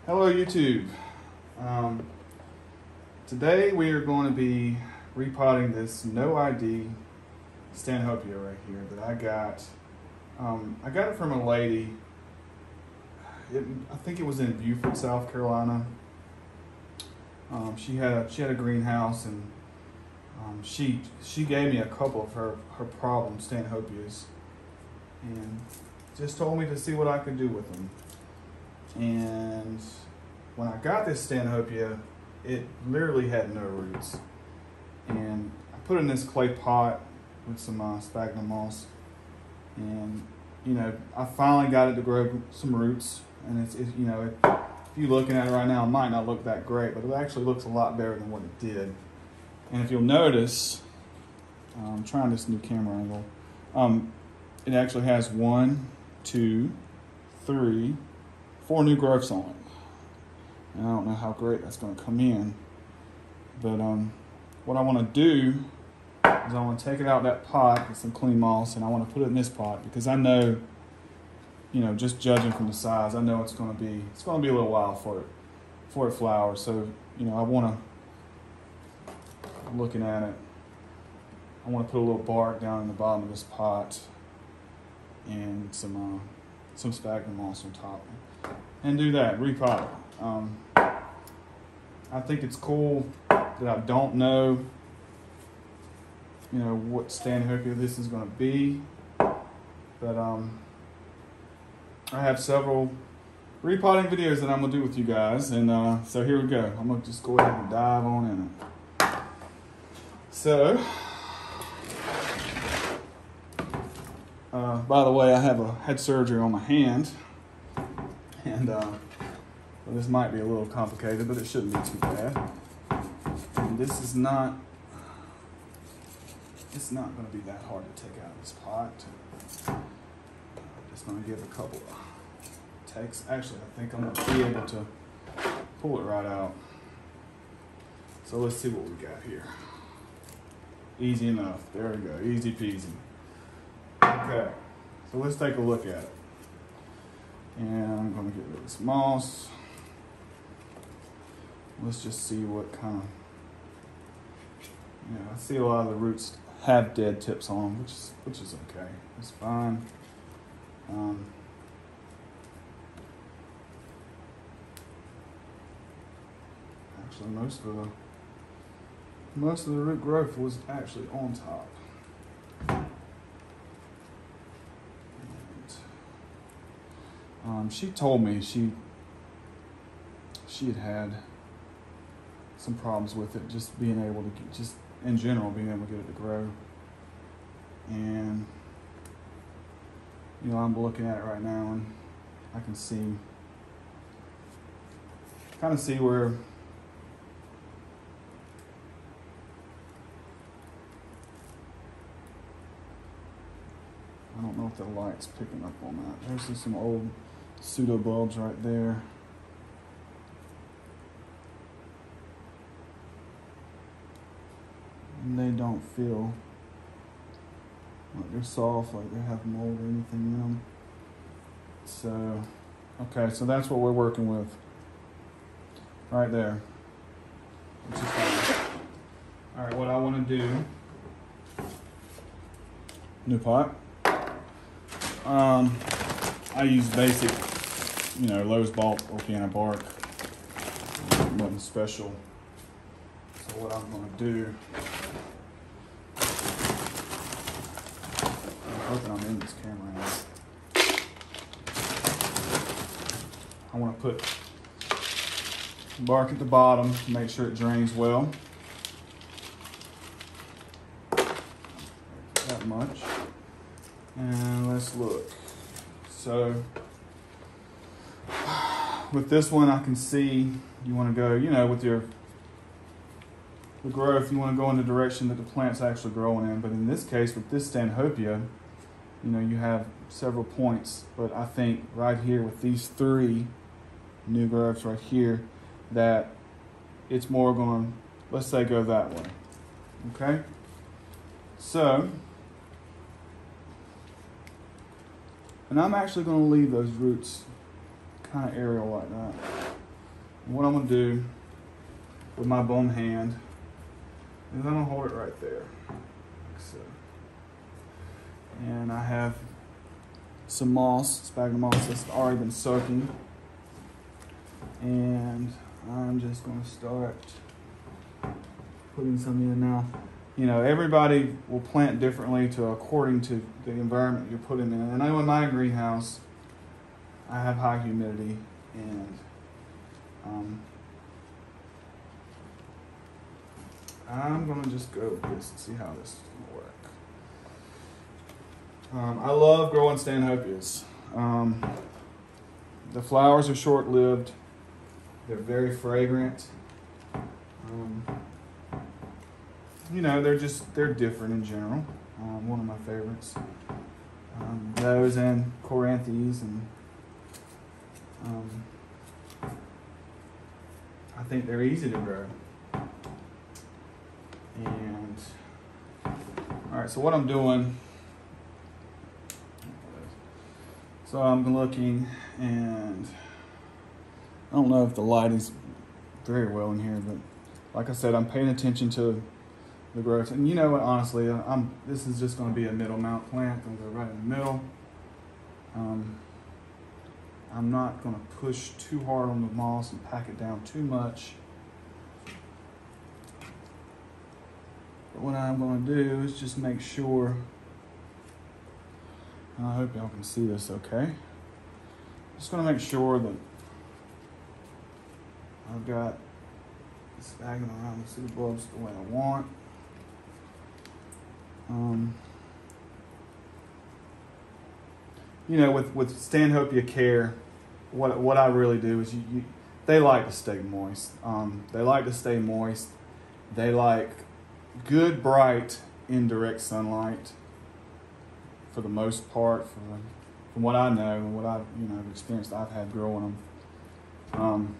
Hello YouTube. Today we are going to be repotting this no ID Stanhopea right here that I got. I got it from a lady. I think it was in Beaufort, South Carolina. She had a greenhouse, and she gave me a couple of her problem Stanhopeas, and just told me to see what I could do with them. And when I got this Stanhopea, it literally had no roots. And I put it in this clay pot with some sphagnum moss, and I finally got it to grow some roots. And if you're looking at it right now, it might not look that great, but it actually looks a lot better than what it did. And if you'll notice, I'm trying this new camera angle. It actually has 1, 2, 3, 4 new growths on it. And I don't know how great that's going to come in, but what I want to do is I want to take it out of that pot with some clean moss, and I want to put it in this pot because I know, just judging from the size, I know it's going to be a little while for it flowers. So I want to, looking at it, I want to put a little bark down in the bottom of this pot and some sphagnum moss on top, and do that, repot it. I think it's cool that I don't know, what Stanhopea this is going to be, but I have several repotting videos that I'm going to do with you guys, and so here we go. I'm going to just go ahead and dive on in it. So, by the way, I had surgery on my hand, and well, this might be a little complicated, but it shouldn't be too bad. And this is not, it's not going to be that hard to take out of this pot. I'm just going to give a couple of takes. Actually, I think I'm going to be able to pull it right out. So let's see what we got here. Easy enough. There we go. Easy peasy. Okay, so let's take a look at it. And I'm going to get rid of this moss. Let's just see what kind of, I see a lot of the roots have dead tips on them, which is okay. It's fine. Actually, most of the root growth was actually on top. She told me she had some problems with it, just being able to just in general being able to get it to grow. And I'm looking at it right now, and I can kind of see where I don't know if the light's picking up on that. There's just some old pseudo bulbs right there. And they don't feel like they're soft, like they have mold or anything in them. So, okay, so that's what we're working with right there, which is fine. All right, what I want to do, new pot. I use basic, Lowe's bulk organic bark, nothing special. So what I'm going to do, I'm hoping I'm in this camera now. I want to put bark at the bottom to make sure it drains well. That much. And let's look. So with this one, I can see you want to go, with the growth, you want to go in the direction that the plant's actually growing in. But in this case, with this Stanhopea, you have several points. But I think right here with these 3 new growths right here, that it's more going, let's say, go that way. Okay? So, and I'm actually going to leave those roots kind of aerial like that. What I'm gonna do with my bum hand is I'm gonna hold it right there, like so. And I have some moss, sphagnum moss that's already been soaking. And I'm just gonna start putting some in now. You know, everybody will plant differently according to the environment you're putting in. And I know in my greenhouse, I have high humidity, and I'm gonna just go with this and see how this is gonna work. I love growing Stanhopeas. The flowers are short-lived. They're very fragrant. You know, they're different in general. One of my favorites. Those and Coranthes, and I think they're easy to grow. And all right, so what I'm doing, so I'm looking, and I don't know if the lighting's very well in here, but like I said, I'm paying attention to the growth. And you know what, honestly, this is just going to be a middle mount plant. I'm going to go right in the middle. I'm not going to push too hard on the moss and pack it down too much. But what I'm going to do is just make sure, and I hope y'all can see this okay. Just going to make sure that I've got the sphagnum around the seed bulbs the way I want. You know, with Stanhopea care, what I really do is they like to stay moist. They like to stay moist. They like good, bright, indirect sunlight for the most part. From what I know and what I've experienced, I've had growing them.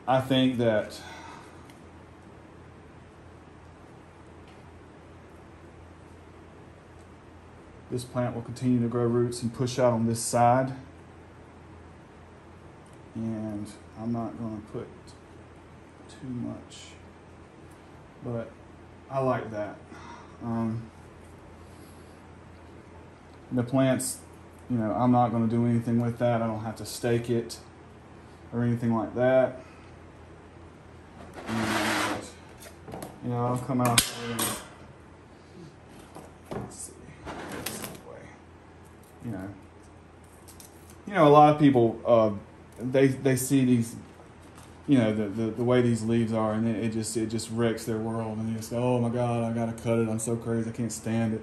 I think that this plant will continue to grow roots and push out on this side. And I'm not going to put too much, but I like that. The plants, you know, I'm not going to do anything with that. I don't have to stake it or anything like that. And, you know, I'll come out here and, let's see, this way. You know, a lot of people, they see these, you know, the way these leaves are, and it just wrecks their world, and they just go, oh my God, I gotta cut it. I'm so crazy, I can't stand it.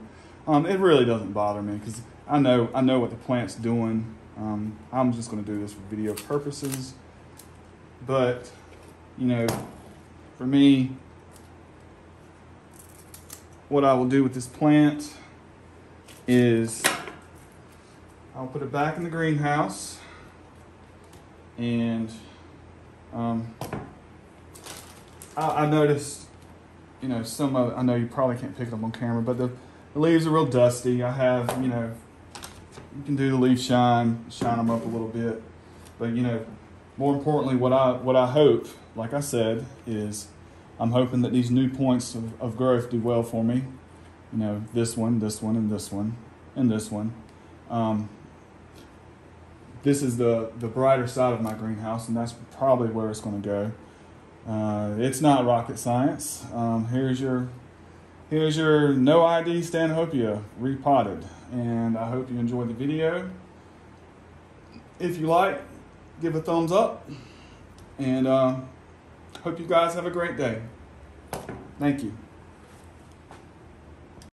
It really doesn't bother me because I know what the plant's doing. I'm just going to do this for video purposes, but you know, for me, what I will do with this plant is I'll put it back in the greenhouse, and I noticed, you know, some of it, I know you probably can't pick it up on camera, but the leaves are real dusty. I have, you know, you can do the leaf shine them up a little bit, but you know, more importantly, what I hope, like I said, is I'm hoping that these new points of growth do well for me. You know, this one, and this one, and this one. This is the brighter side of my greenhouse, and that's probably where it's going to go. It's not rocket science. Here's your no ID Stanhopea repotted, and I hope you enjoyed the video. If you like, give a thumbs up, and hope you guys have a great day. Thank you.